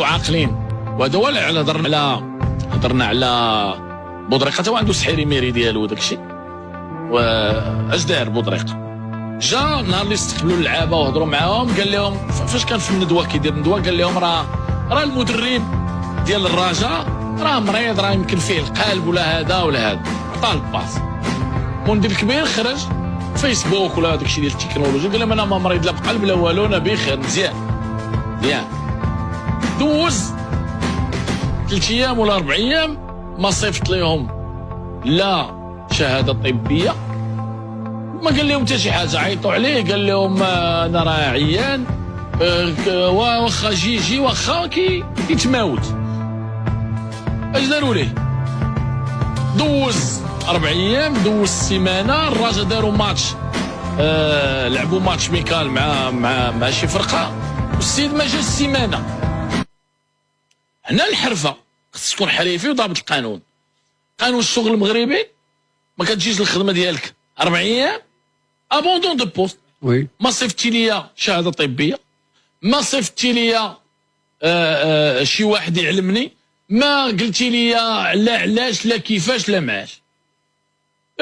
عاقلين. وهذا هو اللي هضرنا على بودريقه، حتى هو عنده السحيري ميري ديالو وداك الشيء. واش دار بودريقه؟ جا نهار اللي استقبلوا اللعابه وهضروا معاهم، قال لهم فاش كان في الندوه كيدير الندوه، قال لهم راه المدرب ديال الرجاء راه مريض، راه يمكن فيه القلب ولا هذا ولا هذا. عطاه الباس. المدير الكبير خرج فيسبوك ولا داك الشيء ديال التكنولوجيا، قال لهم انا ما مريض لا بقلب لا والو، انا بخير مزيان. دوز 3 ايام ولا 4 ايام ما صيفط لهم لا شهاده طبيه، ما قال لهم حتى شي حاجه. عيطوا عليه قال لهم انا راه عيان، واخا جي واخا كيتماوت. اش داروا ليه؟ دوز 4 ايام، دوز سيمانه، الراجا داروا ماتش، لعبوا ماتش ميكال مع شي فرقه، والسيد ما جاش السيمانه. هنا الحرفه خصك تكون حريفي وضابط القانون. قانون الشغل المغربي ما كتجيش الخدمه ديالك 4 ايام ابوندون دو بوست. وي ما صيفطتي ليا شهاده طبيه، ما صيفطتي ليا شي واحد يعلمني، ما قلتي ليا لا علاش لا كيفاش لا معاش.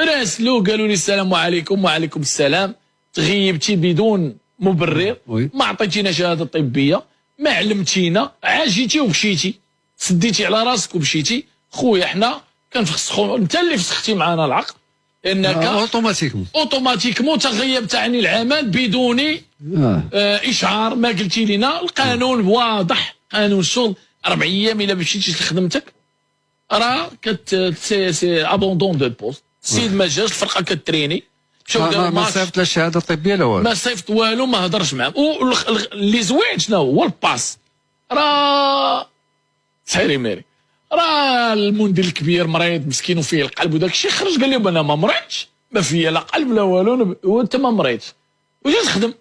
راسلو قالوا لي السلام عليكم وعليكم السلام، تغيبتي بدون مبرر، ما عطيتينا شهاده طبيه، ما علمتينا، عاجيتي ومشيتي، سديتي على راسك ومشيتي. خويا حنا كنفسخوا، انت اللي فسختي معنا العقد، لانك اوتوماتيكمون تغيبت عن العمل بدون اشعار، ما قلتي لنا. القانون واضح، قانون الشغل 4 ايام الا مشيتي لخدمتك راه سي ابوندون دو بوست. السيد ما جاش، الفرقه كتريني، ما صيفط لا الشهاده الطبيه لا والو، ما صيفط والو، ما هضرش معاه. اللي زوين شنو هو الباس؟ راه سحيري ميري، راه المندير الكبير مريض مسكين وفيه القلب وداك الشيء، خرج قال لهم انا ما مريضش، ما فيا لا قلب لا والو، وانت ما مريضش وجيت تخدم.